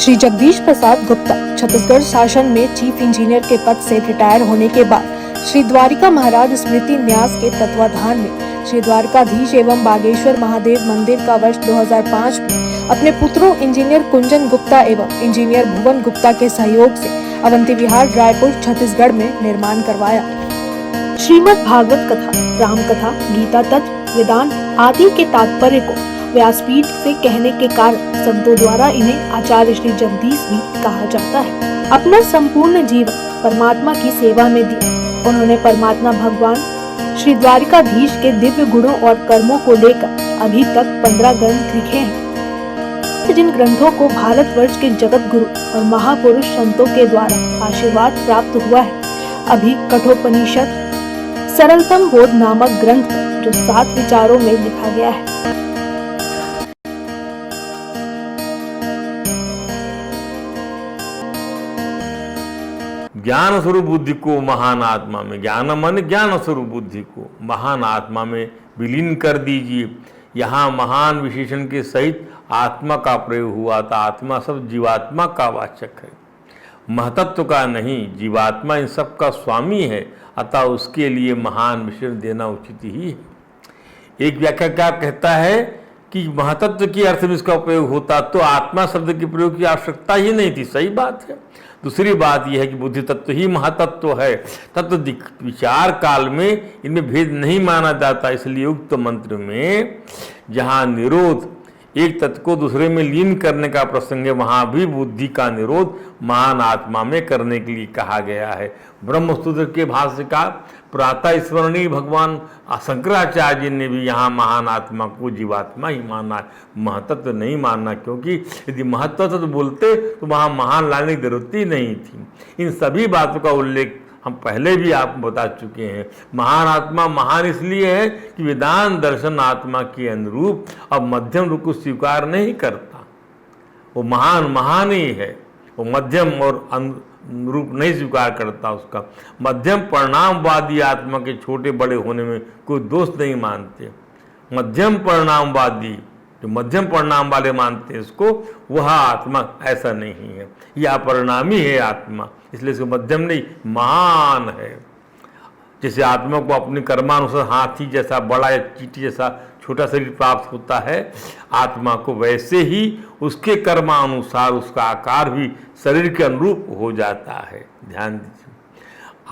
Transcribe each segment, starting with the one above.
श्री जगदीश प्रसाद गुप्ता छत्तीसगढ़ शासन में chief engineer के पद से रिटायर होने के बाद श्री द्वारिका महाराज स्मृति न्यास के तत्वाधान में श्री द्वारकाधीश एवं बागेश्वर महादेव मंदिर का वर्ष 2005 में अपने पुत्रों इंजीनियर कुंजन गुप्ता एवं इंजीनियर भुवन गुप्ता के सहयोग से अवंती विहार रायपुर छत्तीसगढ़ में निर्माण करवाया। श्रीमद् भागवत कथा, राम कथा, गीता तत्व, वेदांत आदि के तात्पर्य को व्यासपीठ से कहने के कारण संतों द्वारा इन्हें आचार्य श्री जगदीश भी कहा जाता है। अपना संपूर्ण जीवन परमात्मा की सेवा में दिया उन्होंने परमात्मा भगवान श्री द्वारिकाधीश के दिव्य गुणों और कर्मों को लेकर अभी तक 15 ग्रंथ लिखे हैं, जिन ग्रंथों को भारतवर्ष के जगत गुरु और महापुरुष संतों के द्वारा आशीर्वाद प्राप्त हुआ है। अभी कठोपनिषद सरलतम बोध नामक ग्रंथ जो 7 विचारों में लिखा गया है। ज्ञान स्वरूप बुद्धि को महान आत्मा में, ज्ञान मन ज्ञान स्वरूप बुद्धि को महान आत्मा में विलीन कर दीजिए। यहाँ महान विशेषण के सहित आत्मा का प्रयोग हुआ था। आत्मा सब जीवात्मा का वाचक है, महतत्व का नहीं। जीवात्मा इन सब का स्वामी है, अतः उसके लिए महान विशेषण देना उचित ही है। एक व्याख्या क्या कहता है कि महतत्व की अर्थ में इसका प्रयोग होता तो आत्मा शब्द के प्रयोग की आवश्यकता ही नहीं थी। सही बात है। दूसरी बात यह है कि बुद्धि तत्व ही महातत्व है। तत्व विचार काल में इनमें भेद नहीं माना जाता। इसलिए उक्त मंत्र में जहाँ निरोध एक तत्व को दूसरे में लीन करने का प्रसंग है, वहाँ भी बुद्धि का निरोध महान आत्मा में करने के लिए कहा गया है। ब्रह्मसूत्र के भाष्यकार प्रातः स्मरणीय भगवान शंकराचार्य ने भी यहाँ महान आत्मा को जीवात्मा ही माना, महतत्व नहीं माना, क्योंकि यदि महत्व तो बोलते तो वहाँ महान लाने की जरूरत ही नहीं थी। इन सभी बातों का उल्लेख हम पहले भी आपको बता चुके हैं। महान आत्मा महान इसलिए है कि वेदांत दर्शन आत्मा के अनुरूप अब मध्यम रूप को स्वीकार नहीं करता। वो महान ही है, वो मध्यम और रूप नहीं स्वीकार करता। उसका मध्यम परिणामवादी आत्मा के छोटे बड़े होने में कोई दोष नहीं मानते। मध्यम परिणामवादी जो मध्यम परिणाम वाले मानते हैं इसको, वह आत्मा ऐसा नहीं है। यह अपरिणामी है आत्मा, इसलिए इसको मध्यम नहीं महान है। जैसे आत्मा को अपने कर्मानुसार हाथी जैसा बड़ा या चींटी जैसा छोटा शरीर प्राप्त होता है, आत्मा को वैसे ही उसके कर्मानुसार उसका आकार भी शरीर के अनुरूप हो जाता है। ध्यान दीजिए,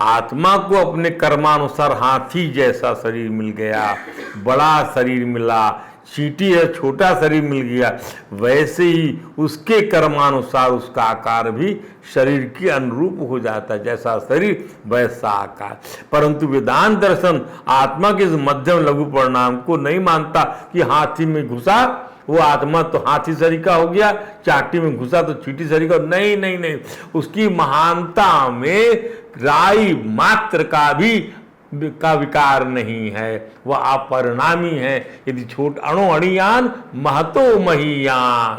आत्मा को अपने कर्मानुसार हाथी जैसा शरीर मिल गया, बड़ा शरीर मिला, चींटी है छोटा शरीर मिल गया, वैसे ही उसके कर्मानुसार उसका आकार भी शरीर के अनुरूप हो जाता है। जैसा शरीर वैसा आकार। परंतु वेदांत दर्शन आत्मा के इस मध्यम लघु परिणाम को नहीं मानता कि हाथी में घुसा वो आत्मा तो हाथी शरीर का हो गया, चाटी में घुसा तो चींटी शरीर का। नहीं नहीं नहीं, उसकी महानता में राई मात्र का भी का विकार नहीं है, वह अपरिणामी है। यदि छोट अणु अणियान महतो महीयान,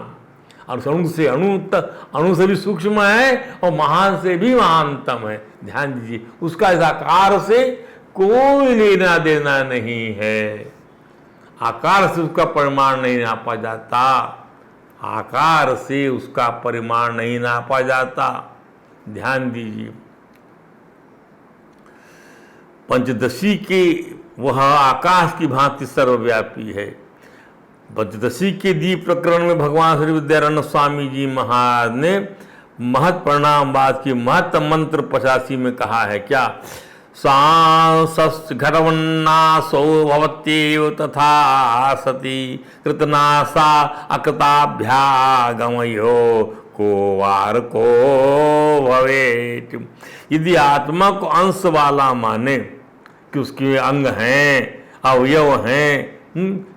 और अणु से अणु से भी सूक्ष्म है और महान से भी महानतम है। ध्यान दीजिए, उसका इस आकार से कोई लेना देना नहीं है। आकार से उसका परिमाण नहीं नापा जाता, आकार से उसका परिमाण नहीं नापा जाता। ध्यान दीजिए, पंचदशी के वह आकाश की भांति सर्वव्यापी है। पंचदशी के दीप प्रकरण में भगवान श्री विद्यारण्य स्वामी जी महाराज ने महत परिणामवाद की महत मंत्र 85 में कहा है क्या? सांस घटवन्नासो भवत्येव तथा सति कृतनासा अकृताभ्यागमयो को वार को भवेत्। यदि आत्मा को अंश वाला माने कि उसके अंग हैं, अवयव हैं,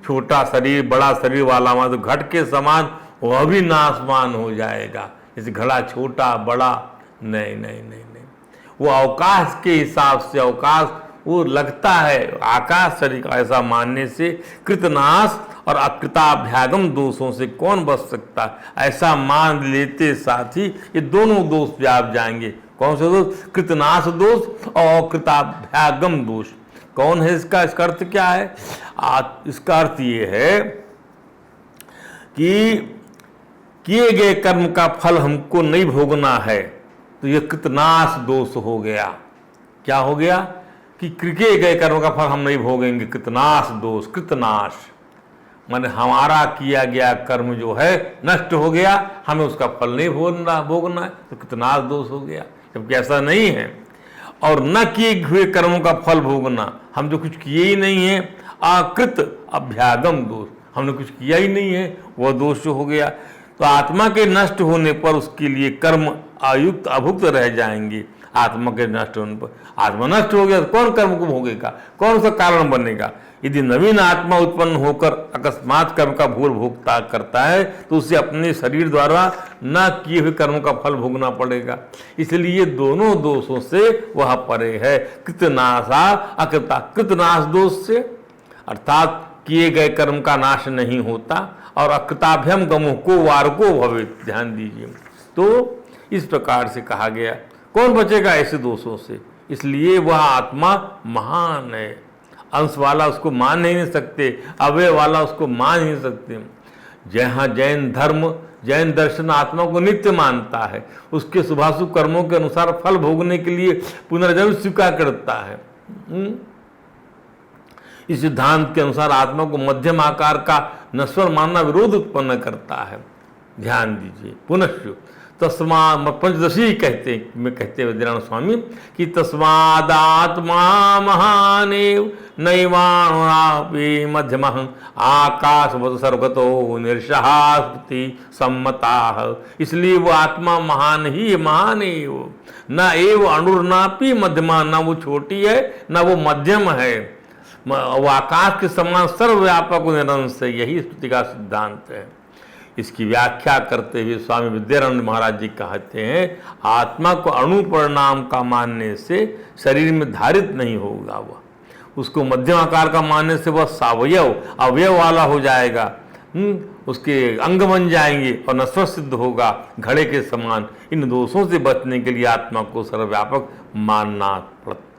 छोटा शरीर बड़ा शरीर वाला माने तो घट के समान वह भी नाशवान हो जाएगा। जैसे घड़ा छोटा बड़ा, नहीं नहीं नहीं नहीं, वो अवकाश के हिसाब से अवकाश वो लगता है। आकाश शरीर का ऐसा मानने से कृतनाश और अकृताभ्यागम दोषों से कौन बच सकता है? ऐसा मान लेते साथ ही ये दोनों दोष व्याप जाएंगे। कौन से दोष? कृतनाश दोष और अकृताभ्यागम दोष। कौन है इसका अर्थ क्या है? इसका अर्थ ये है किए गए कर्म का फल हमको नहीं भोगना है, तो यह कृतनाश दोष हो गया। क्या हो गया कि किए गए कर्म का फल हम नहीं भोगेंगे, कृतनाश दोष। कृतनाश माने हमारा किया गया कर्म जो है नष्ट हो गया, हमें उसका फल नहीं भोगना है, तो कृतनाश दोष हो गया। जबकि ऐसा नहीं है। और न किए हुए कर्मों का फल भोगना, हम जो कुछ किए ही नहीं है, आकृत अभ्यागम दोष, हमने कुछ किया ही नहीं है, वह दोष हो गया। तो आत्मा के नष्ट होने पर उसके लिए कर्म अयुक्त अभुक्त रह जाएंगे। आत्मा के नष्ट होने पर, आत्मा नष्ट हो गया तो कौन कर्म को भोगेगा, कौन सा कारण बनेगा। यदि नवीन आत्मा उत्पन्न होकर अकस्मात कर्म का भोगता करता है, तो उसे अपने शरीर द्वारा न किए हुए कर्म का फल भोगना पड़ेगा। इसलिए दोनों दोषों से वह परे है। कृतनाशा अकृता, कृतनाश दोष से अर्थात किए गए कर्म का नाश नहीं होता, और अकृताभ्यम गमो को वार को भवे, ध्यान दीजिए। तो इस प्रकार से कहा गया, कौन बचेगा ऐसे दोषों से। इसलिए वह आत्मा महान है। अंश वाला उसको मान नहीं सकते, अवयव वाला उसको मान नहीं सकते। जहाँ जैन धर्म, जैन दर्शन आत्मा को नित्य मानता है, उसके शुभाशुभ कर्मों के अनुसार फल भोगने के लिए पुनर्जन्म स्वीकार करता है। इस सिद्धांत के अनुसार आत्मा को मध्यम आकार का नश्वर मानना विरोध उत्पन्न करता है। ध्यान दीजिए। पुनश्च तस्मा पंचदशी कहते विद्यारायण स्वामी कि तस्मादात्मा महानेव नैवानुरापि मध्यमः आकाशवत् सर्वगतो निर्शहास्ति सम्मता। इसलिए वो आत्मा महान ही महान है। वो न एव अणुर्नापि मध्यमा, न वो छोटी है न वो मध्यम है, वो आकाश के समान सर्वव्यापक निरंश है। यही स्तुति का सिद्धांत है। इसकी व्याख्या करते हुए स्वामी विद्यारण्य महाराज जी कहते हैं, आत्मा को अणु परिणाम का मानने से शरीर में धारित नहीं होगा, वह उसको मध्यम आकार का मानने से वह सावयव अवयव वाला हो जाएगा। उसके अंग बन जाएंगे और नश्वर सिद्ध होगा, घड़े के समान। इन दोषों से बचने के लिए आत्मा को सर्वव्यापक मानना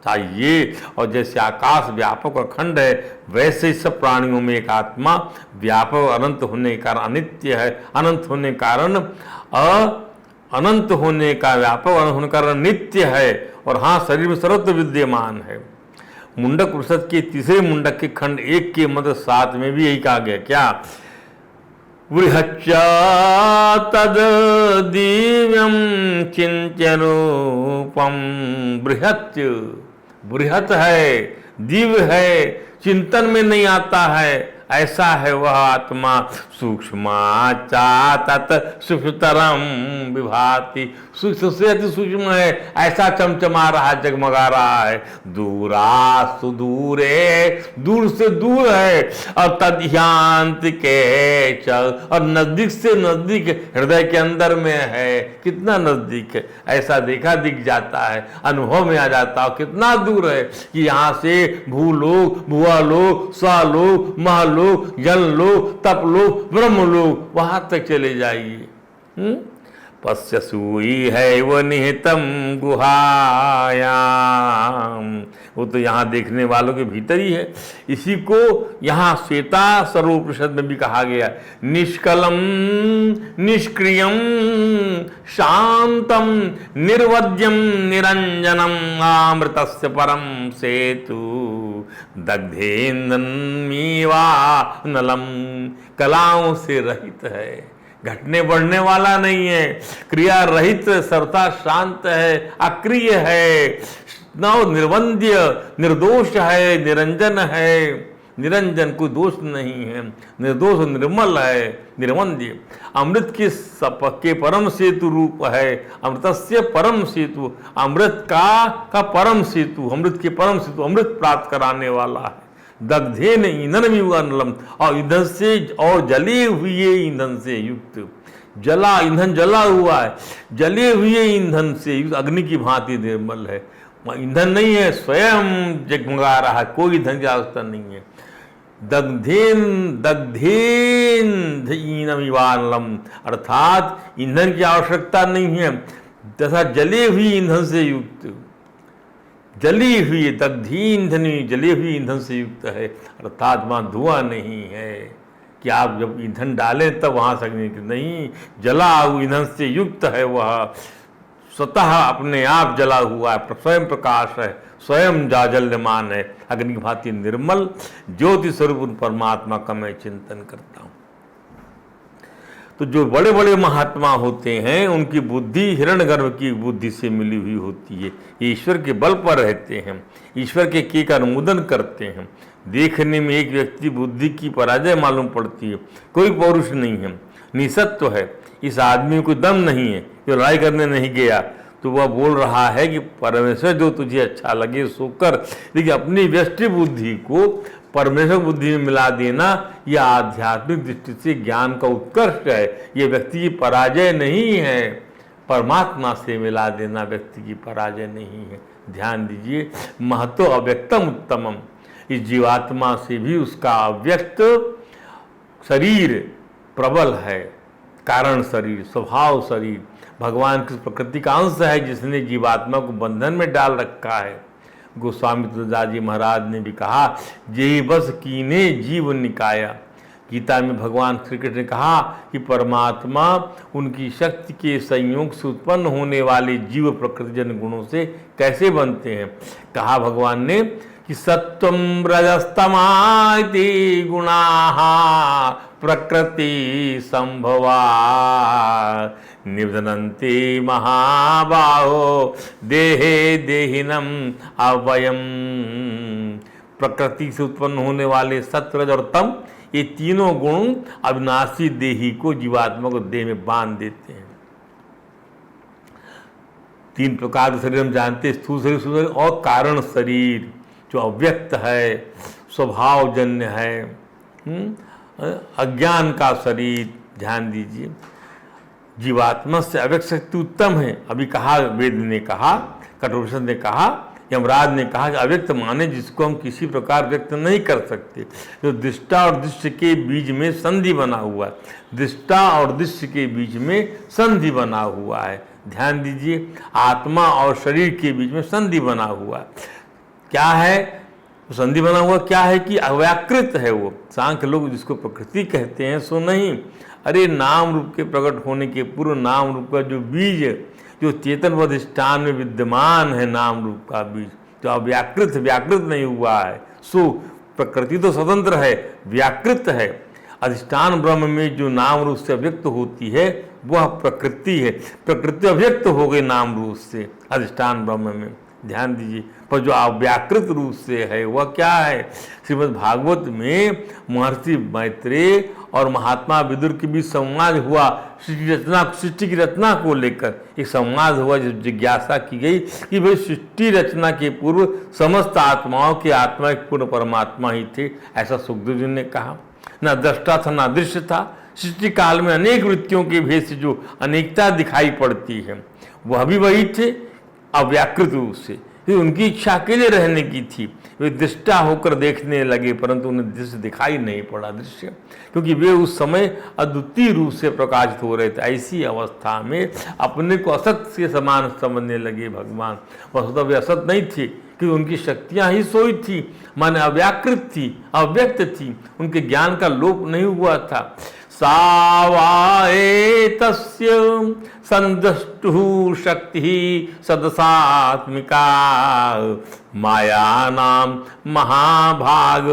चाहिए। और जैसे आकाश व्यापक और अखंड है, वैसे ही सब प्राणियों में एक आत्मा व्यापक अनंत होने के कारण अनित्य है, अनंत होने के कारण अनंत होने का व्यापक अनंत होने के कारण नित्य है। और हाँ, शरीर में सर्वत्र विद्यमान है। मुंडक उपनिषद के तीसरे मुंडक के खंड 1 के मंत्र 7 में भी यही कहा गया। क्या? बृहच्चा तद दिव्यम चिंत्य रूपम। बृहत है, दिव्य है, चिंतन में नहीं आता है, ऐसा है वह आत्मा। सूक्ष्माचा तत् सूक्ष्मतरम विभाति। सूक्ष्म से अति सूक्ष्म है, ऐसा चमचमा रहा, जगमगा रहा है। दूरा सुदूरे, दूर से दूर है। और तद्यांत के चल, और नजदीक से नजदीक, हृदय के अंदर में है। कितना नजदीक है ऐसा देखा दिख जाता है, अनुभव में आ जाता है। कितना दूर है कि यहाँ से भूलोक, भुआलोक, स्वालोक, महलोक, जललोक, तपलोक, ब्रह्मलोक, वहां तक चले जाइए। पश्यसूई है वो निहितम गुहायाम। वो तो यहाँ देखने वालों के भीतर ही है। इसी को यहाँ श्वेता सर्वोपनिषद में भी कहा गया, निष्कलम निष्क्रियम शांतम निर्वध्यम निरंजनम अमृतस्य परम सेतु दग्धेन्द्रमीवा नलम। कलाओं से रहित है, घटने बढ़ने वाला नहीं है, क्रिया रहित, सर्वथा शांत है, अक्रिय है, निर्वंद्य, निर्दोष है, निरंजन है। निरंजन, कोई दोष नहीं है, निर्दोष, निर्मल है, निर्वंद्य। अमृत के परम सेतु रूप है। अमृतस्य परम सेतु, अमृत का परम सेतु, अमृत के परम सेतु, अमृत प्राप्त कराने वाला है। दग्धेन ईंधन अनलम, और ईंधन से और जले हुए ईंधन से युक्त। जला, ईंधन जला हुआ है, जले हुए ईंधन से युक्त, अग्नि की भांति निर्मल है। ईंधन नहीं है, स्वयं जगमगा रहा है, कोई ईंधन की आवश्यकता नहीं है। दग्धेन ईनमिवानलम, अर्थात ईंधन की आवश्यकता नहीं है, तथा जले हुई ईंधन से युक्त। जली हुई, दग्धीन धनी, जली हुई ईंधन से युक्त है, अर्थात वहां धुआं नहीं है। कि आप जब ईंधन डालें तब वहाँ से अग्नि निकले, नहीं, जला हुआ ईंधन से युक्त है वह, स्वतः अपने आप जला हुआ है, स्वयं प्रकाश है, स्वयं जाजल्यमान है, अग्नि की भांति निर्मल ज्योति स्वरूप परमात्मा का मैं चिंतन करता हूँ। तो जो बड़े बड़े महात्मा होते हैं उनकी बुद्धि हिरण्यगर्भ की बुद्धि से मिली हुई होती है, ये ईश्वर के बल पर रहते हैं, ईश्वर के का अनुमोदन करते हैं। देखने में एक व्यक्ति बुद्धि की पराजय मालूम पड़ती है, कोई पौरुष नहीं है, निसत्व है, इस आदमी को दम नहीं है, जो लड़ाई करने नहीं गया, तो वह बोल रहा है कि परमेश्वर जो तुझे अच्छा लगे सो कर, लेकिन अपनी व्यष्टि बुद्धि को परमेश्वर बुद्धि में मिला देना यह आध्यात्मिक दृष्टि से ज्ञान का उत्कर्ष है। यह व्यक्ति की पराजय नहीं है, परमात्मा से मिला देना व्यक्ति की पराजय नहीं है। ध्यान दीजिए, महतो अव्यक्तम उत्तमम, इस जीवात्मा से भी उसका अव्यक्त शरीर प्रबल है, कारण शरीर, स्वभाव शरीर, भगवान की प्रकृति का अंश है जिसने जीवात्मा को बंधन में डाल रखा है। गोस्वामी तुलसीदास जी महाराज ने भी कहा, जेहि बस कीने जीव निकाया। गीता में भगवान श्री कृष्ण ने कहा कि परमात्मा उनकी शक्ति के संयोग से उत्पन्न होने वाले जीव प्रकृतिजन गुणों से कैसे बनते हैं। कहा भगवान ने कि सत्वं रजस्तमाइति गुणाः प्रकृति संभवा निबध्नन्ति महाबाहो देहे देहिनम अवयम। प्रकृति से उत्पन्न होने वाले सत्व रज और तम, ये तीनों गुण अविनाशी देही को, जीवात्मा को देह में बांध देते हैं। तीन प्रकार के शरीर हम जानते हैं, स्थूल शरीर, सूक्ष्म शरीर और कारण शरीर, जो अव्यक्त है, स्वभावजन्य है, अज्ञान का शरीर। ध्यान दीजिए, जीवात्मा से अव्यक्त शक्ति उत्तम है। अभी कहा, वेद ने कहा, कठोपनिषद ने कहा, यमराज ने कहा कि अव्यक्त माने जिसको हम किसी प्रकार व्यक्त नहीं कर सकते, जो दृष्टा और दृश्य के बीच में संधि बना हुआ है, दृष्टा और दृश्य के बीच में संधि बना हुआ है। ध्यान दीजिए, आत्मा और शरीर के बीच में संधि बना हुआ है। क्या है संधि बना हुआ? क्या है कि अव्याकृत है वो। सांख्य लोग जिसको प्रकृति कहते हैं सो नहीं, अरे नाम रूप के प्रकट होने के पूर्व नाम रूप का जो बीज, जो चेतन व अधिष्ठान में विद्यमान है, नाम रूप का बीज जो अव्याकृत व्याकृत नहीं हुआ है, सो प्रकृति तो स्वतंत्र है, व्याकृत है। अधिष्ठान ब्रह्म में जो नाम रूप से अव्यक्त होती है वह प्रकृति है, प्रकृति अव्यक्त हो गई नाम रूप से अधिष्ठान ब्रह्म में। ध्यान दीजिए, पर जो अव्याकृत रूप से है वह क्या है? श्रीमद् भागवत में महर्षि मैत्रेय और महात्मा विदुर के बीच संवाद हुआ, सृष्टि की रचना को लेकर एक संवाद हुआ, जब जिज्ञासा की गई कि भाई सृष्टि रचना के पूर्व समस्त आत्माओं के आत्मा एक पूर्ण परमात्मा ही थे, ऐसा सुखदेव जी ने कहा। ना दृष्टा था ना दृश्य था, सृष्टि काल में अनेक वृत्तियों के भेद से जो अनेकता दिखाई पड़ती है वह भी वही थे, अव्याकृत रूप से। उनकी इच्छा अकेले रहने की थी, वे दृष्टा होकर देखने लगे, परंतु उन्हें दृश्य दिखाई नहीं पड़ा दृश्य, क्योंकि वे उस समय अद्वितीय रूप से प्रकाशित हो रहे थे। ऐसी अवस्था में अपने को असत के समान समझने लगे भगवान। वस्तुतः वे असत नहीं थे, कि उनकी शक्तियां ही सोई थी, माने अव्याकृत थी, अव्यक्त थी, उनके ज्ञान का लोप नहीं हुआ था। सावाए तस्य संदृष्टु शक्ति सदसात्मिका माया नाम महाभाग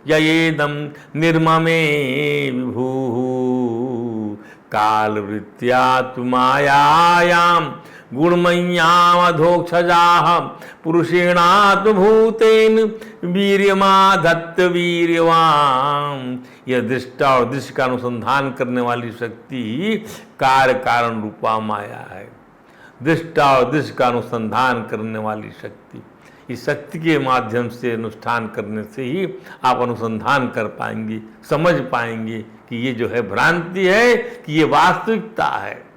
ययेदम निर्ममे विभु काल वृत्त्यात् मायायाम गुणमय्यामधोक्षजाः पुरुषेणात्मभूतेन वीर्यमाधत्त वीर्यवान्। यह दृष्टा और दृश्य का अनुसंधान करने वाली शक्ति ही कार्य कारण रूपा माया है। दृष्टा और दृश्य का अनुसंधान करने वाली शक्ति, इस शक्ति के माध्यम से अनुष्ठान करने से ही आप अनुसंधान कर पाएंगे, समझ पाएंगे कि ये जो है भ्रांति है कि ये वास्तविकता है।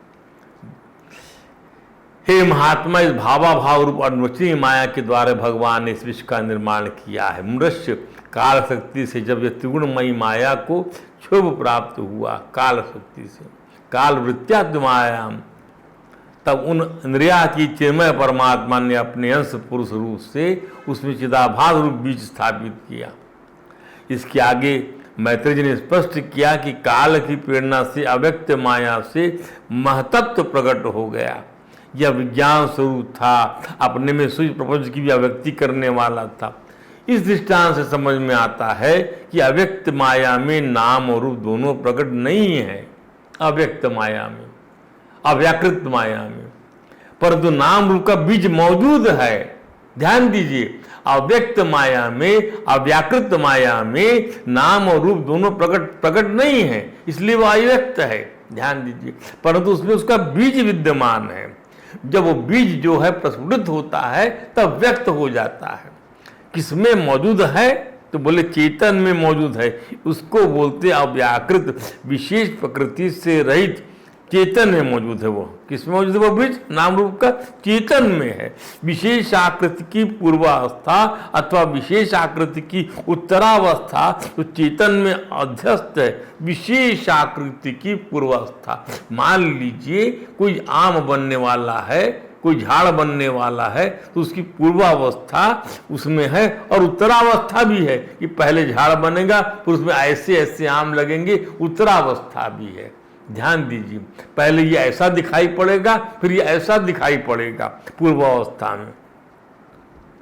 हे महात्मा, इस भावाभाव रूप अनवचनीय माया के द्वारा भगवान ने इस विश्व का निर्माण किया है। मनुष्य काल शक्ति से जब यह त्रिगुणमयी माया को क्षोभ प्राप्त हुआ, काल शक्ति से, काल वृत्त्यात् मायाम, तब उन इंद्रिया की चिन्मय परमात्मा ने अपने अंश पुरुष रूप से उसमें चिदाभास रूप बीज स्थापित किया। इसके आगे मैत्रेय जी ने स्पष्ट किया कि काल की प्रेरणा से अव्यक्त माया से महतत्व प्रकट हो गया। यह विज्ञान स्वरूप था, अपने में सूक्ष्म प्रपंच की भी अव्यक्ति करने वाला था। इस दृष्टांत से समझ में आता है कि अव्यक्त माया में नाम और रूप दोनों प्रकट नहीं है। अव्यक्त माया में, अव्याकृत माया में, परंतु नाम रूप का बीज मौजूद है। ध्यान दीजिए, अव्यक्त माया में, अव्याकृत माया में नाम और रूप दोनों प्रकट नहीं है, इसलिए वह अव्यक्त है। ध्यान दीजिए, परंतु उसमें उसका बीज विद्यमान है। जब वो बीज जो है प्रस्फुटित होता है तब व्यक्त हो जाता है। किसमें मौजूद है? तो बोले चेतन में मौजूद है। उसको बोलते अव्याकृत, विशेष प्रकृति से रहित चेतन में मौजूद है। वो किसमें मौजूद है? वो बीज नाम रूप का चेतन में है। विशेष आकृति की पूर्वावस्था अथवा विशेष आकृति की उत्तरावस्था तो चेतन में अध्यस्त है। विशेष आकृति की पूर्वावस्था, मान लीजिए कोई आम बनने वाला है, कोई झाड़ बनने वाला है, तो उसकी पूर्वावस्था उसमें है और उत्तरावस्था भी है कि पहले झाड़ बनेगा फिर उसमें ऐसे ऐसे आम लगेंगे, उत्तरावस्था भी है। ध्यान दीजिए, पहले ये ऐसा दिखाई पड़ेगा फिर ये ऐसा दिखाई पड़ेगा पूर्वावस्था में।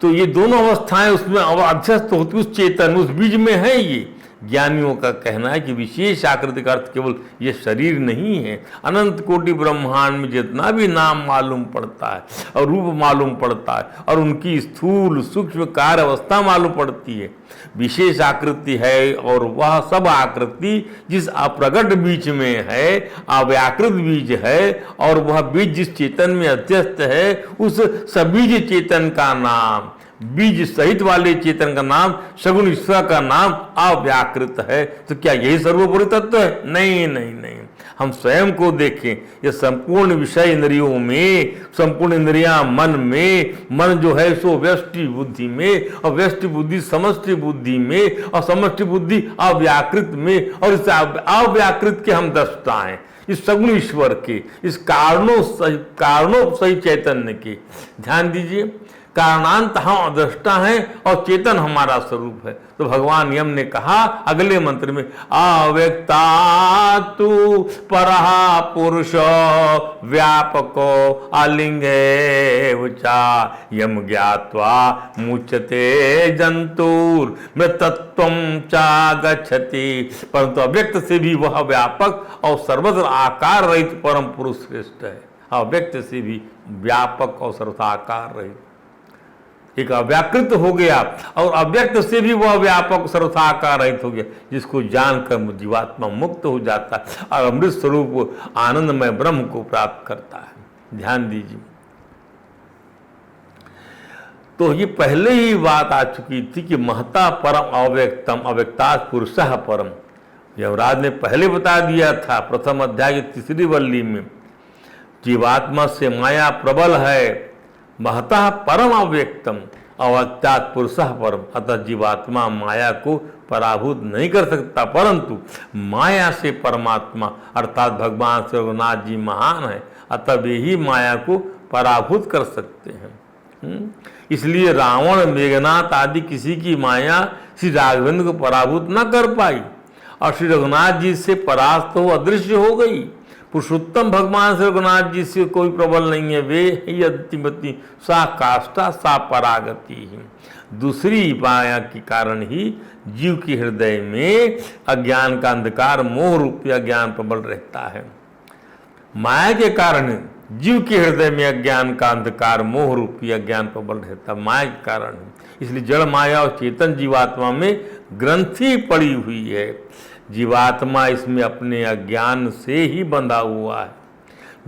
तो ये दोनों अवस्थाएं उसमें अध्यस्त होती उस चेतन, उस बीज में है। ये ज्ञानियों का कहना है कि विशेष आकृति का अर्थ केवल ये शरीर नहीं है। अनंत कोटि ब्रह्मांड में जितना भी नाम मालूम पड़ता है और रूप मालूम पड़ता है और उनकी स्थूल सूक्ष्म कार्य अवस्था मालूम पड़ती है, विशेष आकृति है। और वह सब आकृति जिस अप्रगट बीज में है, अव्याकृत बीज है, और वह बीज जिस चेतन में अध्यस्त है, उस सबीज चेतन का नाम, बीज सहित वाले चेतन का नाम, सगुण ईश्वर का नाम अव्याकृत है। तो क्या यही सर्वोपरि तत्व है? नहीं नहीं नहीं। हम स्वयं को देखें, ये संपूर्ण विषय इंद्रियों में, संपूर्ण इंद्रियां मन में, मन जो है सो व्यष्टि बुद्धि में, और व्यष्टि बुद्धि समष्टि बुद्धि में, और समष्टि बुद्धि अव्याकृत में, और इस अव्याकृत के हम दृष्टा हैं, इस सगुण ईश्वर के, इस कारणों सही चैतन्य के। ध्यान दीजिए, कारणांत हम दृष्टा हैं और चेतन हमारा स्वरूप है। तो भगवान यम ने कहा अगले मंत्र में, अव्यक्ता तु परहा पुरुष व्यापको अलिंगे वचा यम ज्ञात्वा मुच्यते जंतुर मृतत्वम चा गच्छति। परंतु अव्यक्त से भी वह व्यापक और सर्वत्र आकार रहित परम पुरुष श्रेष्ठ है। अव्यक्त से भी व्यापक और सर्वथा आकार रहित, एक अव्याकृत हो गया और अव्यक्त से भी वह व्यापक सर्वथाकार रहित हो गया, जिसको जानकर जीवात्मा मुक्त हो जाता है और अमृत स्वरूप आनंदमय ब्रह्म को प्राप्त करता है। ध्यान दीजिए, तो ये पहले ही बात आ चुकी थी कि महता परम अव्यक्तम अव्यक्तात् पुरुषः परम। यमराज ने पहले बता दिया था प्रथम अध्याय की 3री वल्ली में, जीवात्मा से माया प्रबल है, महता परम अव्यक्तम अव्यक्तात् पुरुषः परम। अतः जीवात्मा माया को पराभूत नहीं कर सकता, परंतु माया से परमात्मा अर्थात भगवान श्री रघुनाथ जी महान है, अतः वे ही माया को पराभूत कर सकते हैं। इसलिए रावण, मेघनाथ आदि किसी की माया श्री राघवेंद्र को पराभूत न कर पाई और श्री रघुनाथ जी से परास्त हो अदृश्य हो गई। पुरुषोत्तम भगवान श्री रघुनाथ जी से कोई प्रबल नहीं है, वे ही अतिमति सा काष्ठा सा परागति ही। दूसरी माया के कारण ही जीव के हृदय में अज्ञान का अंधकार मोह रूपी अज्ञान प्रबल रहता है। माया के कारण जीव के हृदय में अज्ञान का अंधकार मोह रूपी अज्ञान प्रबल रहता है, माया के कारण। इसलिए जड़ माया और चेतन जीवात्मा में ग्रंथि पड़ी हुई है। जीवात्मा इसमें अपने अज्ञान से ही बंधा हुआ है,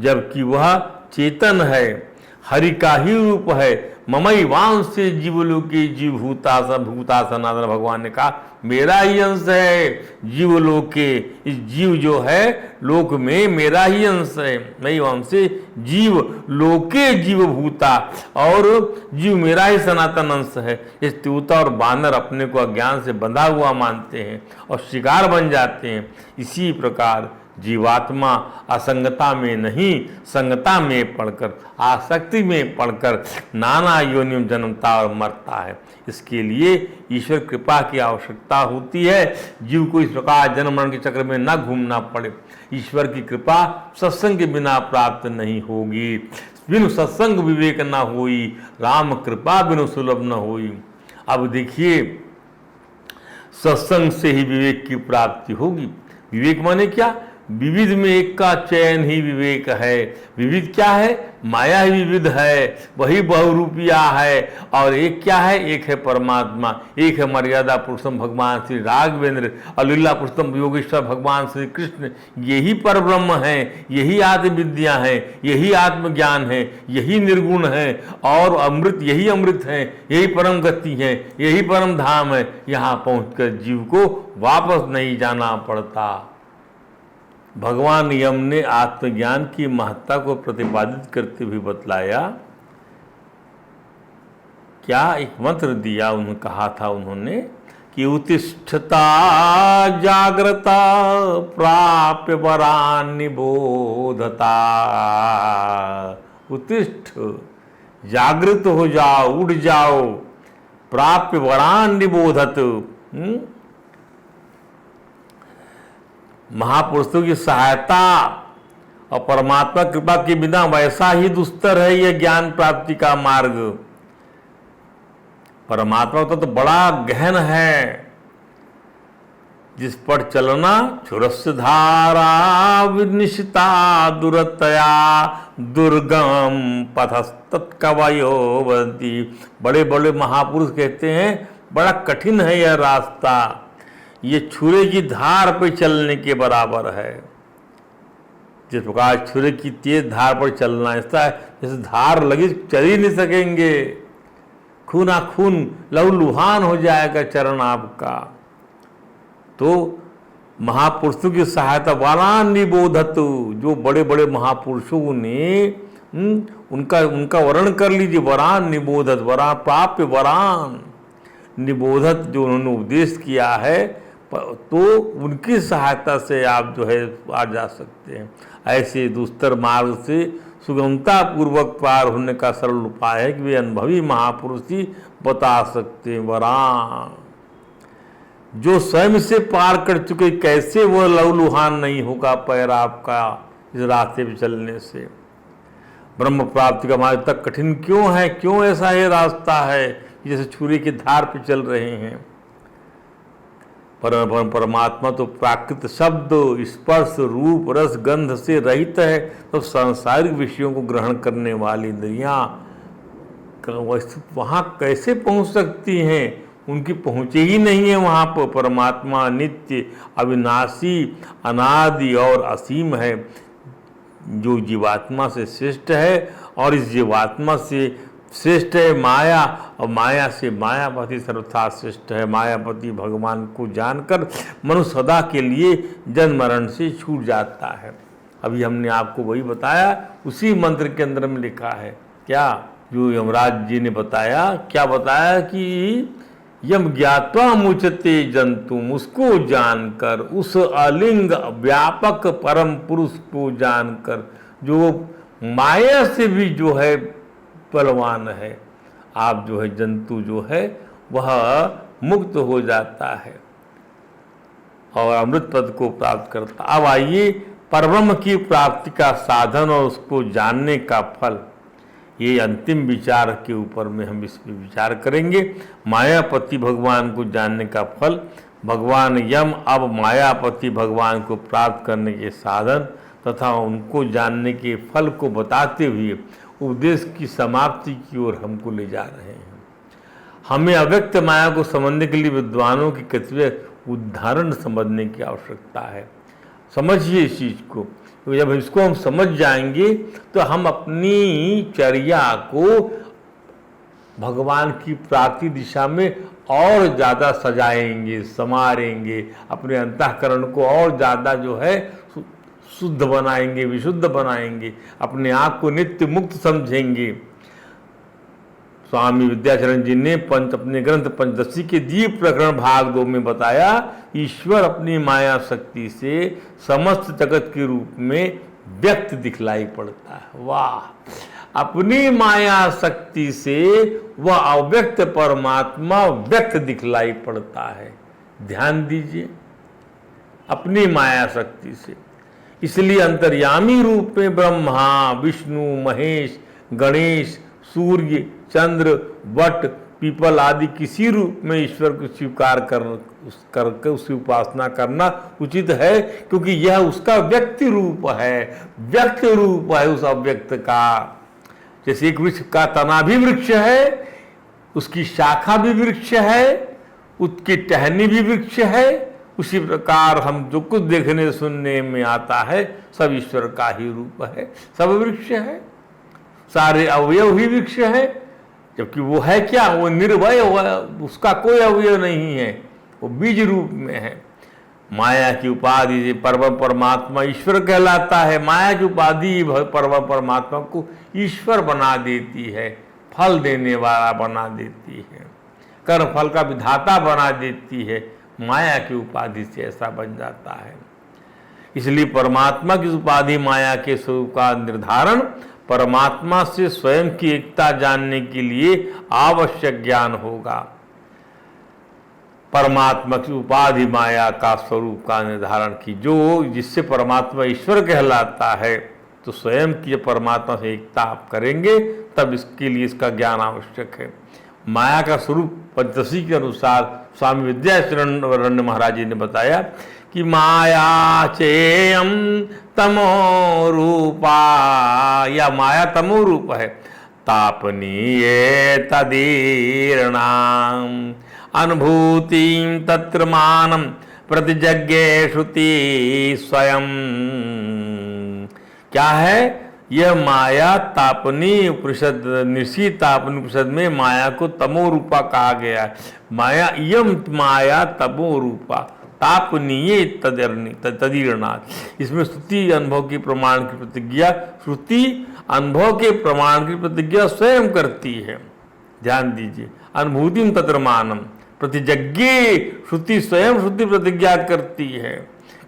जबकि वह चेतन है, हरि का ही रूप है। ममई वांश से जीवलोके जीव भूता सनातन, भगवान ने कहा मेरा ही अंश है जीवलोके। इस जीव जो है लोक में मेरा ही अंश है, मई वांश से जीव लोके जीव भूता, और जीव मेरा ही सनातन अंश है। इस त्यूता और बानर अपने को अज्ञान से बंधा हुआ मानते हैं और शिकार बन जाते हैं। इसी प्रकार जीवात्मा असंगता में नहीं, संगता में पड़कर, आसक्ति में पड़कर नाना योनियों में जन्मता और मरता है। इसके लिए ईश्वर कृपा की आवश्यकता होती है। जीव को इस प्रकार जन्म मरण के चक्र में न घूमना पड़े। ईश्वर की कृपा सत्संग के बिना प्राप्त नहीं होगी। बिनु सत्संग विवेक न होई, राम कृपा बिनु सुलभ न होई। अब देखिए, सत्संग से ही विवेक की प्राप्ति होगी। विवेक माने क्या? विविध में एक का चयन ही विवेक है। विविध क्या है? माया ही विविध है, वही बहुरूपिया है। और एक क्या है? एक है परमात्मा, एक है मर्यादा पुरुषोत्तम भगवान श्री राघवेंद्र और लीला पुरुषोत्तम योगेश्वर भगवान श्री कृष्ण। यही परब्रह्म है, यही आत्मविद्या है, यही आत्मज्ञान है, यही निर्गुण है। और अमृत, यही अमृत है, यही परम गति है, यही परम धाम है। यहाँ पहुंचकर जीव को वापस नहीं जाना पड़ता। भगवान यम ने आत्मज्ञान की महत्ता को प्रतिपादित करते हुए बतलाया। क्या एक मंत्र दिया, उन्होंने कहा था उन्होंने कि उत्तिष्ठता जागृता प्राप्य वरान निबोधता। उत्तिष्ठ, जागृत हो जाओ, उठ जाओ, प्राप्य वरान निबोधत। महापुरुषों की सहायता और परमात्मा कृपा के बिना वैसा ही दुस्तर है यह ज्ञान प्राप्ति का मार्ग। परमात्मा तो बड़ा गहन है, जिस पर चलना क्षुरस्य धारा विनिशिता दुरतया दुर्गम पथस्तत्कवयो वदन्ति। बड़े बड़े महापुरुष कहते हैं बड़ा कठिन है यह रास्ता, ये छुरे की धार पर चलने के बराबर है। जिस प्रकार छुरे की तेज धार पर चलना, ऐसा जैसे धार लगी चल ही नहीं सकेंगे, खूना खून लहूलुहान हो जाएगा चरण आपका। तो महापुरुषों की सहायता वारान निबोधतु, जो बड़े बड़े महापुरुषों ने उनका वर्णन कर लीजिए। वरान निबोधत, वरान प्राप्य वरान निबोधत, जो उन्होंने उपदेश किया है, तो उनकी सहायता से आप जो है आ जा सकते हैं। ऐसे दुस्तर मार्ग से सुगमता पूर्वक पार होने का सरल उपाय है कि वे अनुभवी महापुरुष ही बता सकते हैं। वरान, जो स्वयं से पार कर चुके, कैसे वह लहूलुहान नहीं होगा पैर आपका इस रास्ते पे चलने से। ब्रह्म प्राप्ति का मार्ग तक कठिन क्यों है? क्यों ऐसा ये रास्ता है जैसे छुरी की धार पे चल रहे हैं? परमात्मा तो प्राकृत शब्द, स्पर्श, रूप, रस, गंध से रहित है। तो सांसारिक विषयों को ग्रहण करने वाली इंद्रियां वहाँ कैसे पहुँच सकती हैं? उनकी पहुँचे ही नहीं है वहाँ पर। परमात्मा नित्य, अविनाशी, अनादि और असीम है, जो जीवात्मा से श्रेष्ठ है। और इस जीवात्मा से श्रेष्ठ है माया, और माया से मायापति सर्वथा श्रेष्ठ है। मायापति भगवान को जानकर मनुष्य सदा के लिए जन्म मरण से छूट जाता है। अभी हमने आपको वही बताया, उसी मंत्र के अंदर में लिखा है। क्या? जो यमराज जी ने बताया, क्या बताया कि यम ज्ञात्वा मुचते जंतुम, उसको जानकर, उस अलिंग व्यापक परम पुरुष को जानकर, जो माया से भी जो है बलवान है, आप जो है जंतु जो है वह मुक्त हो जाता है और अमृत पद को प्राप्त करता। अब आइए परब्रह्म की प्राप्ति का साधन और उसको जानने का फल, ये अंतिम विचार के ऊपर में हम इस पर विचार करेंगे। मायापति भगवान को जानने का फल। भगवान यम अब मायापति भगवान को प्राप्त करने के साधन तथा उनको जानने के फल को बताते हुए उपदेश की समाप्ति की ओर हमको ले जा रहे हैं। हमें अव्यक्त माया को समझने के लिए विद्वानों की कतिपय उदाहरण समझने की आवश्यकता है। समझिए इस चीज़ को, तो जब इसको हम समझ जाएंगे तो हम अपनी चर्या को भगवान की प्राप्ति दिशा में और ज़्यादा सजाएंगे, संवारेंगे, अपने अंतःकरण को और ज़्यादा जो है शुद्ध बनाएंगे, विशुद्ध बनाएंगे, अपने आप को नित्य मुक्त समझेंगे। स्वामी विद्याचरण जी ने अपने ग्रंथ पंचदशी के दीप प्रकरण भाग 2 में बताया, ईश्वर अपनी माया शक्ति से समस्त जगत के रूप में व्यक्त दिखलाई पड़ता है। वाह! अपनी माया शक्ति से वह अव्यक्त परमात्मा व्यक्त दिखलाई पड़ता है। ध्यान दीजिए, अपनी माया शक्ति से। इसलिए अंतर्यामी रूप में ब्रह्मा, विष्णु, महेश, गणेश, सूर्य, चंद्र, वट, पीपल आदि किसी रूप में ईश्वर को स्वीकार करके उसकी उपासना करना उचित है, क्योंकि यह उसका व्यक्ति रूप है, व्यक्त रूप है उस अव्यक्त का। जैसे एक वृक्ष का तना भी वृक्ष है, उसकी शाखा भी वृक्ष है, उसकी टहनी भी वृक्ष है, उसी प्रकार हम जो कुछ देखने सुनने में आता है सब ईश्वर का ही रूप है, सब वृक्ष है, सारे अवयव ही वृक्ष है। जबकि वो है क्या? वो निर्वय, उसका कोई अवयव नहीं है, वो बीज रूप में है। माया की उपाधि परमात्मा ईश्वर कहलाता है। माया की उपाधि परमात्मा को ईश्वर बना देती है, फल देने वाला बना देती है, कर्म फल का विधाता बना देती है। माया की उपाधि से ऐसा बन जाता है। इसलिए परमात्मा की उपाधि माया के स्वरूप का निर्धारण परमात्मा से स्वयं की एकता जानने के लिए आवश्यक ज्ञान होगा। परमात्मा की उपाधि माया का स्वरूप का निर्धारण की जिससे परमात्मा ईश्वर कहलाता है, तो स्वयं की परमात्मा से एकता आप करेंगे तब इसके लिए इसका ज्ञान आवश्यक है। माया का स्वरूप पंचदशी के अनुसार स्वामी विद्याचरण महाराज जी ने बताया कि माया चेयम तमो रूपा, या माया तमो रूप है। तापनीय तदीर्णाम अनुभूतिम तत्र मानम प्रतिजज्ञे श्रुति स्वयं। क्या है यह माया? तापनी उपनिषद, निशी तापनी उपनिषद में माया को तमो रूपा कहा गया है। माया इयम माया तमो रूपा तापनीय तदीर्णात्। इसमें श्रुति अनुभव की प्रमाण की प्रतिज्ञा, श्रुति अनुभव के प्रमाण की प्रतिज्ञा स्वयं करती है। ध्यान दीजिए, अनुभूतिम तत्र मानम प्रतिजज्ञे, श्रुति स्वयं श्रुति प्रतिज्ञा करती है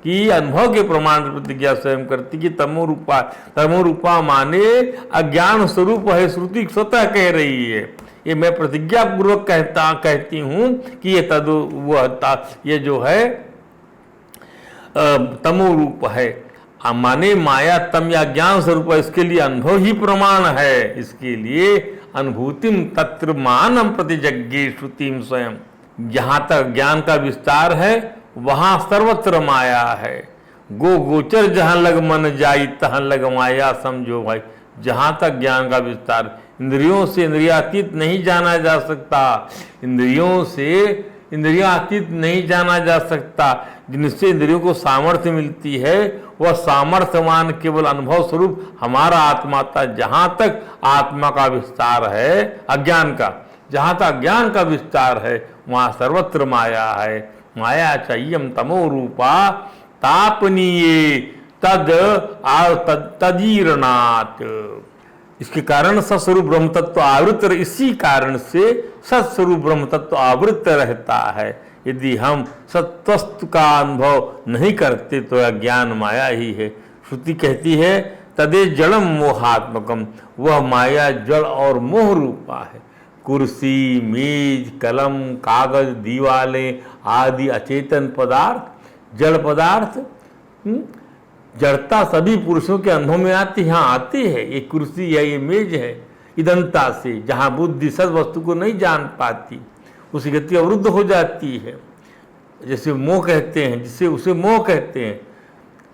कि अनुभव के प्रमाण की प्रतिज्ञा स्वयं करती कि तमो रूपा। तमो रूपा माने अज्ञान स्वरूप है, श्रुति स्वतः कह रही है। ये मैं प्रतिज्ञा पूर्वक कहती हूं कि ये जो है तमो रूप है, माने माया तम या ज्ञान स्वरूप है। इसके लिए अनुभव ही प्रमाण है। इसके लिए अनुभूतिम तत्र मानम प्रतिजज्ञे श्रुतिम स्वयं। जहाँ तक ज्ञान का विस्तार है वहाँ सर्वत्र माया है। गोचर जहाँ लग मन जाई तहाँ लग माया, समझो भाई। जहाँ तक ज्ञान का विस्तार, इंद्रियों से इंद्रियातीत नहीं जाना जा सकता, इंद्रियों से इंद्रियातीत नहीं जाना जा सकता। जिनसे इंद्रियों को सामर्थ्य मिलती है वह सामर्थ्यवान केवल अनुभव स्वरूप हमारा आत्मा था। जहाँ तक आत्मा का विस्तार है अज्ञान का, जहाँ तक ज्ञान का विस्तार है वहाँ सर्वत्र माया है। माया चय्यम तमो रूपा तापनीय तदीर्णात्। इसके कारण सत्स्वरूप ब्रह्म तत्व आवृत, इसी कारण से सत्स्वरूप ब्रह्म तत्व आवृत रहता है। यदि हम सत्वस्तु का अनुभव नहीं करते तो अज्ञान माया ही है। श्रुति कहती है तदे जड़म मोहात्मकम, वह माया जड़ और मोह रूपा है। कुर्सी, मेज, कलम, कागज, दीवाले आदि अचेतन पदार्थ, जड़ पदार्थ, जड़ता सभी पुरुषों के अनुभव में आती है। हाँ आती है। ये कुर्सी है, ये मेज है, इदंता से जहाँ बुद्धि सद वस्तु को नहीं जान पाती, उसकी गति अवरुद्ध हो जाती है। जैसे मोह कहते हैं, जिससे उसे मोह कहते हैं।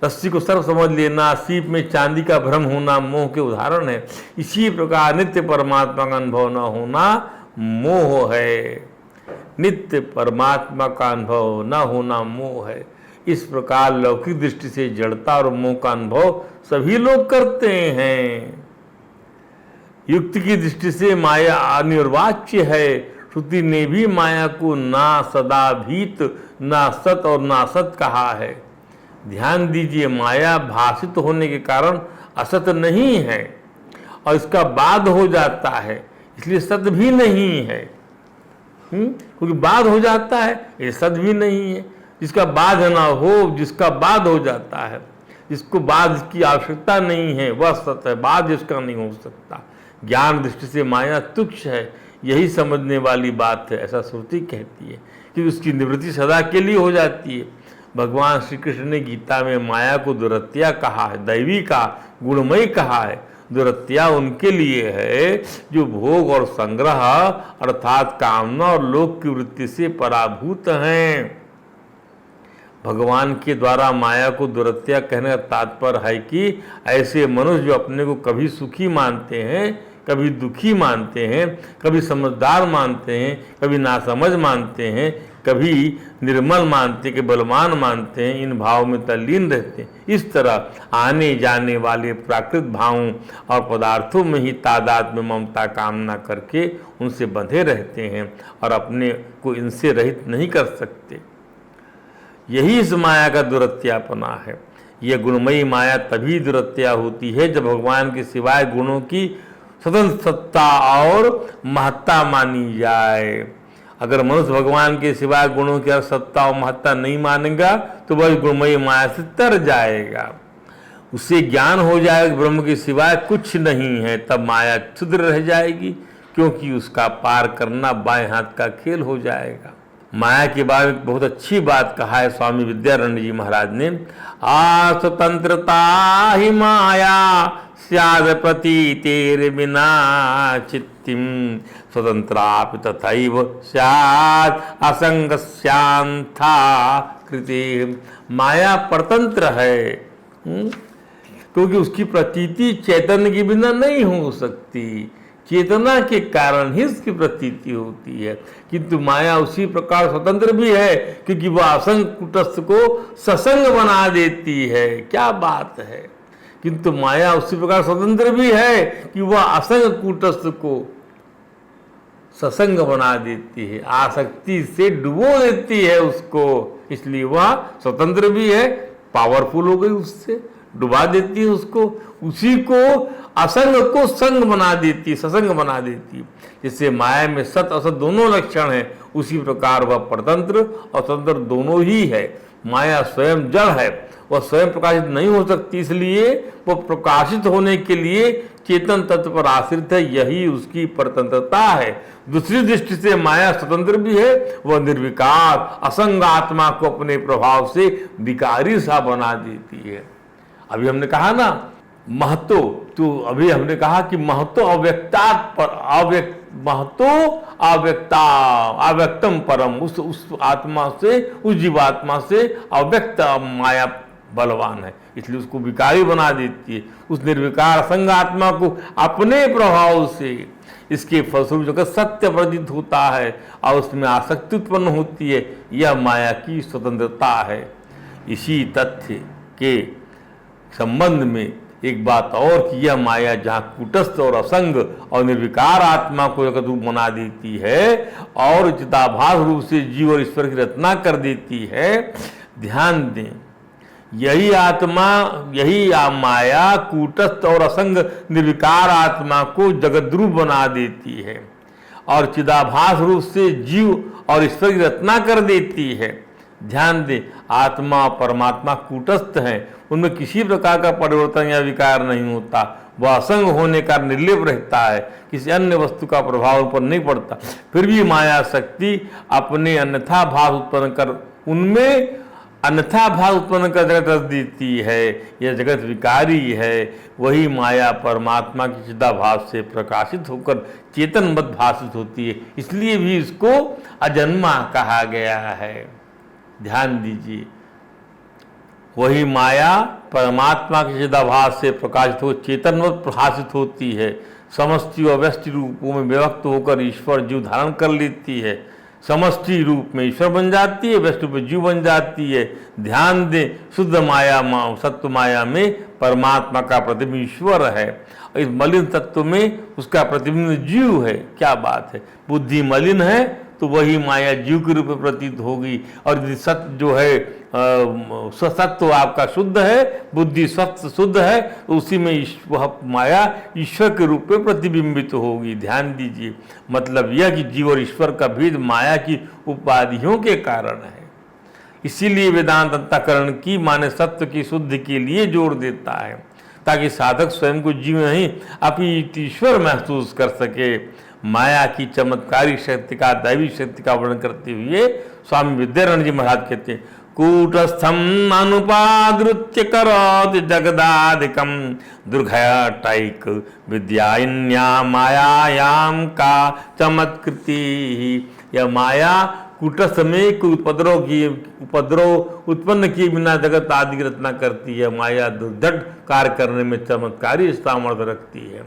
रस्सी को सर्व समझ लेना, सीप में चांदी का भ्रम होना मोह के उदाहरण है। इसी प्रकार नित्य परमात्मा का अनुभव न होना मोह है। नित्य परमात्मा का अनुभव न होना मोह है। इस प्रकार लौकिक दृष्टि से जड़ता और मोह का अनुभव सभी लोग करते हैं। युक्ति की दृष्टि से माया अनिर्वाच्य है। श्रुति ने भी माया को ना सदा भीत, ना सत और ना सत कहा है। ध्यान दीजिए, माया भाषित होने के कारण असत नहीं है और इसका बाद हो जाता है। इसलिए सत भी नहीं है। क्योंकि बाद हो जाता है, ये सत भी नहीं है। जिसका बाद ना हो, जिसका बाद हो जाता है, जिसको बाद की आवश्यकता नहीं है, वह सत है, बाद जिसका नहीं हो सकता। ज्ञान दृष्टि से माया तुच्छ है, यही समझने वाली बात है, ऐसा श्रुति कहती है कि उसकी निवृत्ति सदा के लिए हो जाती है। भगवान श्री कृष्ण ने गीता में माया को दुरत्या कहा है, दैवी का गुणमयी कहा है। दुरत्या उनके लिए है जो भोग और संग्रह अर्थात कामना और लोक की वृत्ति से पराभूत हैं। भगवान के द्वारा माया को दुरत्या कहने का तात्पर्य है कि ऐसे मनुष्य जो अपने को कभी सुखी मानते हैं, कभी दुखी मानते हैं, कभी समझदार मानते हैं, कभी नासमझ मानते हैं, कभी निर्मल मानते हैं, कि बलवान मानते हैं, इन भाव में तल्लीन रहते हैं। इस तरह आने जाने वाले प्राकृत भावों और पदार्थों में ही तादाद में ममता कामना करके उनसे बंधे रहते हैं और अपने को इनसे रहित नहीं कर सकते। यही इस माया का दुरत्यापना है। यह गुणमयी माया तभी दुरत्या होती है जब भगवान के सिवाय गुणों की स्वतंत्र सत्ता और महत्ता मानी जाए। अगर मनुष्य भगवान के सिवाय गुणों की सत्ता और महत्ता नहीं मानेगा तो वह गुणमयी माया से तर जाएगा। उससे ज्ञान हो जाएगा ब्रह्म के सिवाय कुछ नहीं है, तब माया क्षुद्र रह जाएगी, क्योंकि उसका पार करना बाएं हाथ का खेल हो जाएगा। माया के बारे में बहुत अच्छी बात कहा है स्वामी विद्यारण्य जी महाराज ने। स्वतंत्रता ही माया स्याद प्रतीतेर बिना चित्तिम स्वतंत्रापि तथैव स्याद असंगस्यांथा कृते। माया परतंत्र है, क्योंकि उसकी प्रतीति चैतन्य के बिना नहीं हो सकती। चेतना के कारण ही उसकी प्रतीति होती है। किंतु माया उसी प्रकार स्वतंत्र भी है, क्योंकि वह असंग कुटस्थ को ससंग बना देती है। क्या बात है! किंतु माया उसी प्रकार स्वतंत्र भी है कि वह असंग कूटस्थ को ससंग बना देती है, आसक्ति से डुबो देती है उसको। इसलिए वह स्वतंत्र भी है, पावरफुल हो गई, उससे डुबा देती है उसको। उसी को असंग को संग बना देती है, ससंग बना देती है। जिससे माया में सत असत दोनों लक्षण हैं, उसी प्रकार वह परतंत्र और स्वतंत्र दोनों ही है। माया स्वयं जड़ है, वह स्वयं प्रकाशित नहीं हो सकती, इसलिए वह प्रकाशित होने के लिए चेतन तत्व पर आश्रित है। यही उसकी परतंत्रता है। दूसरी दृष्टि से माया स्वतंत्र भी है, वह निर्विकार असंग आत्मा को अपने प्रभाव से विकारी सा बना देती है। अभी हमने कहा ना महतो, तो अभी हमने कहा कि महतो अव्यक्तात् पर महतो अव्यक्तम परम, उस आत्मा से, उस जीवात्मा से अव्यक्त माया बलवान है, इसलिए उसको विकारी बना देती है। उस निर्विकार असंग आत्मा को अपने प्रभाव से इसके फलस्वरूप जगत सत्य प्रतीत होता है और उसमें आसक्ति उत्पन्न होती है। यह माया की स्वतंत्रता है। इसी तथ्य के संबंध में एक बात और कि यह माया जहाँ कूटस्थ और असंग और निर्विकार आत्मा को जगत रूप बना देती है और चिदाभास रूप से जीव और ईश्वर की रचना कर देती है, ध्यान दें, यही आत्मा, यही माया कूटस्थ और असंग निर्विकार आत्मा को जगत रूप बना देती है और चिदाभास रूप से जीव और ईश्वर की रचना कर देती है। ध्यान दें, आत्मा और परमात्मा कूटस्थ हैं, उनमें किसी प्रकार का परिवर्तन या विकार नहीं होता। वह असंग होने का निर्लेप रहता है, किसी अन्य वस्तु का प्रभाव पर नहीं पड़ता। फिर भी माया शक्ति अपने अन्यथा भाव उत्पन्न कर, उनमें अन्यथा भाव उत्पन्न कर जगत रच देती है। यह जगत विकारी है। वही माया परमात्मा की चिदाभास से प्रकाशित होकर चेतनवत भाषित होती है, इसलिए भी इसको अजन्मा कहा गया है। ध्यान दीजिए, वही माया परमात्मा के चिदाभास से प्रकाशित हो चेतनवत प्रकाशित होती है, समष्टि और व्यष्टि रूपों में विभक्त होकर ईश्वर जीव धारण कर लेती है। समष्टि रूप में ईश्वर बन जाती है, व्यष्टि रूप में जीव बन जाती है। ध्यान दें, शुद्ध माया सत्व माया में परमात्मा का प्रतिबिंब ईश्वर है, इस मलिन तत्व में उसका प्रतिबिंब जीव है। क्या बात है! बुद्धि मलिन है तो वही माया जीव के रूप में प्रतीत होगी। और यदि सत्य जो है सत्व आपका शुद्ध है, बुद्धि सत्य शुद्ध है, तो उसी में वह माया ईश्वर के रूप में प्रतिबिंबित होगी। ध्यान दीजिए, मतलब यह कि जीव और ईश्वर का भेद माया की उपाधियों के कारण है। इसीलिए वेदांत अंतःकरण की माने सत्य की शुद्धि के लिए जोर देता है, ताकि साधक स्वयं को जीव नहीं अपितु ईश्वर महसूस कर सके। माया की चमत्कारी शक्ति का, दैवी शक्ति का वर्णन करते हुए स्वामी विद्यारण्य जी महाराज कहते हैं, कूटस्थम अनुपादृत्य करोति जगदाधिकम दुर्घटैक विद्यान्या मायायाम का चमत्कृति। यह माया कूटस्थ में कोई उपद्रव उत्पन्न किए बिना जगत आदि की रचना करती है। माया दुर्धट कार्य करने में चमत्कारी सामर्थ्य रखती है।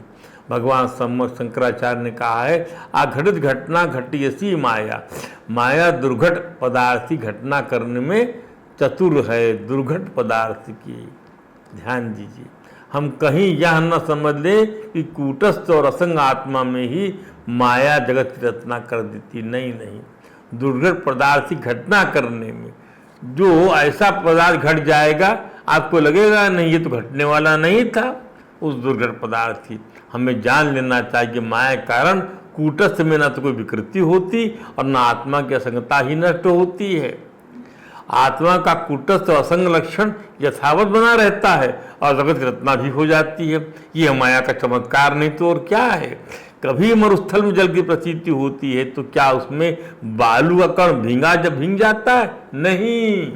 भगवान शंकराचार्य ने कहा है, अघटित घटना घटी ऐसी माया, माया दुर्घट पदार्थ की घटना करने में चतुर है, दुर्घट पदार्थ की। ध्यान दीजिए, हम कहीं यह न समझ लें कि कूटस्थ और असंग आत्मा में ही माया जगत की रचना कर देती। नहीं, दुर्घट पदार्थ की घटना करने में जो ऐसा पदार्थ घट जाएगा, आपको लगेगा नहीं ये तो घटने वाला नहीं था, उस दुर्घट पदार्थ की। हमें जान लेना चाहिए कि माया के कारण कूटस्थ में न तो कोई विकृति होती और न आत्मा की असंगता ही नष्ट होती है। आत्मा का कूटस्थ और असंग लक्षण यथावत बना रहता है और जगत की रचना भी हो जाती है। ये माया का चमत्कार नहीं तो और क्या है। कभी मरुस्थल में जल की प्रतीति होती है तो क्या उसमें बालू का कण भींग जाता है? नहीं,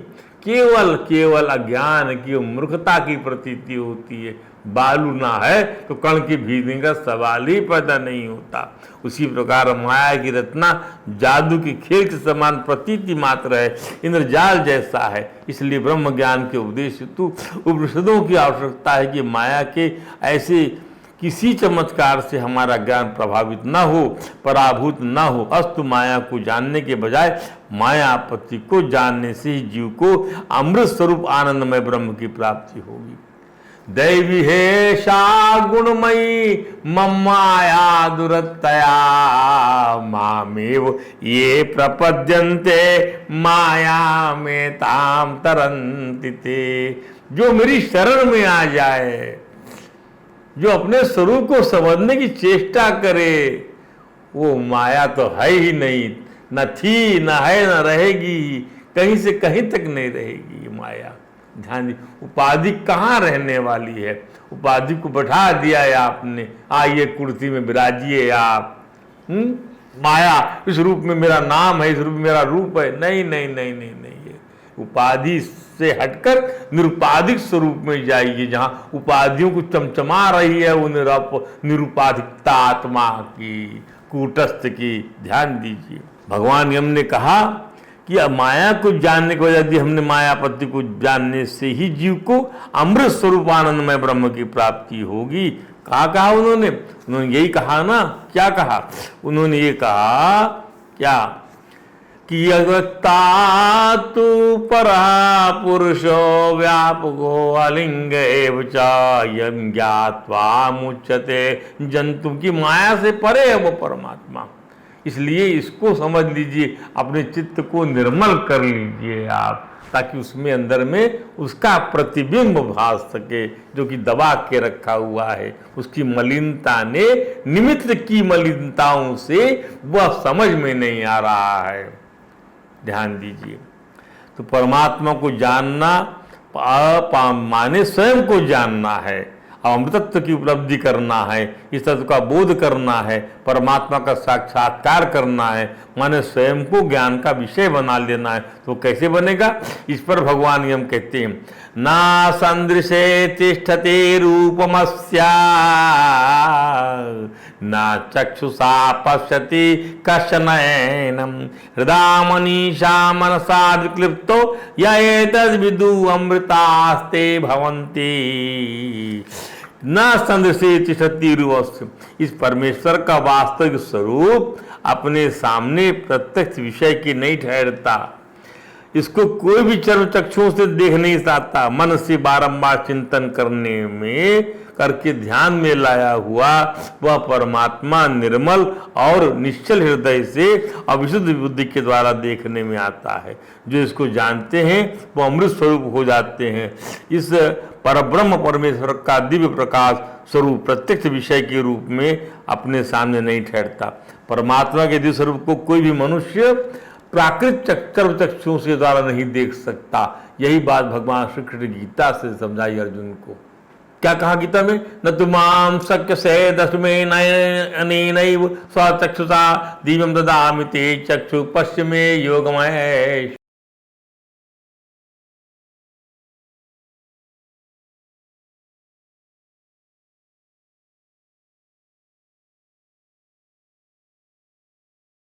केवल अज्ञान की मूर्खता की प्रतीति होती है। बालू ना है तो कण की भीगने का सवाल ही पैदा नहीं होता। उसी प्रकार माया की रचना जादू की खेल के समान प्रतीति मात्र है, इंद्रजाल जैसा है। इसलिए ब्रह्म ज्ञान के उपदेश हेतु उपनिषदों की आवश्यकता है कि माया के ऐसे किसी चमत्कार से हमारा ज्ञान प्रभावित न हो, पराभूत न हो। अस्तु माया को जानने के बजाय मायापति को जानने से ही जीव को अमृत स्वरूप आनंदमय ब्रह्म की प्राप्ति होगी। दैवी है सा गुणमयी ममाया दुरतया मामेव ये प्रपद्यन्ते माया में ताम तरन्ति ते। जो मेरी शरण में आ जाए, जो अपने स्वरूप को समझने की चेष्टा करे, वो माया तो है ही नहीं, न थी, न है, न रहेगी, कहीं से कहीं तक नहीं रहेगी ये माया। ध्यान दी, उपाधि कहाँ रहने वाली है? उपाधि को बैठा दिया है आपने, आइए कुर्सी में विराजिए आप। माया इस रूप में मेरा नाम है, इस रूप में मेरा रूप है। नहीं, ये उपाधि से हटकर निरुपाधिक स्वरूप में जाइए, जहां उपाधियों को चमचमा रही है वो निरुपाधिकता आत्मा की, कूटस्थ की। ध्यान दीजिए, भगवान यम ने कहा कि माया को जानने के वजह से हमने मायापति को जानने से ही जीव को अमृत स्वरूप आनंदमय ब्रह्म की प्राप्ति होगी। कहा उन्होंने यही कहा ना। क्या कहा उन्होंने? ये कहा क्या कि अगता तु परा पुरुषो व्यापको अलिंग एव च यं ज्ञात्वा मुच्यते जंतु की माया से परे है वो परमात्मा। इसलिए इसको समझ लीजिए, अपने चित्त को निर्मल कर लीजिए आप, ताकि उसमें अंदर में उसका प्रतिबिंब भास सके जो कि दबा के रखा हुआ है। उसकी मलिनता ने निमित्त की मलिनताओं से वह समझ में नहीं आ रहा है। ध्यान दीजिए, तो परमात्मा को जानना माने स्वयं को जानना है, अमृतत्व की उपलब्धि करना है, इस तत्व का बोध करना है, परमात्मा का साक्षात्कार करना है, माने स्वयं को ज्ञान का विषय बना लेना है। तो कैसे बनेगा? इस पर भगवान यम कहते हैं, ना संदृशे तिष्ठते रूपमस्या ना चक्षुषा पश्यति कश्चनैनम हृदा मनीषा मनसा विक्लिप्तो य एतद् विदु अमृतास्ते भवन्ति। न संदृशे तिष्ठति रूपस्य, इस परमेश्वर का वास्तविक स्वरूप अपने सामने प्रत्यक्ष विषय की नहीं ठहरता। इसको कोई भी चर्म चक्षुओं से देख नहीं सकता। मन से बारंबार चिंतन करने में करके ध्यान में लाया हुआ वह परमात्मा निर्मल और निश्चल हृदय से अविशुद्ध बुद्धि के द्वारा देखने में आता है। जो इसको जानते हैं वो अमृत स्वरूप हो जाते हैं। इस परब्रह्म परमेश्वर का दिव्य प्रकाश स्वरूप प्रत्यक्ष विषय के रूप में अपने सामने नहीं ठहरता। परमात्मा के दिव्य स्वरूप को कोई भी मनुष्य प्राकृत चर्म चक्षुओं से द्वारा नहीं देख सकता। यही बात भगवान श्री कृष्ण गीता से समझाई अर्जुन को। क्या कहा गीता में? न तुमाम शक्य से दशमे नैनैव स्वचक्षुषा दिव्यम ददामि ते चक्षु पश्चिमे योगमय।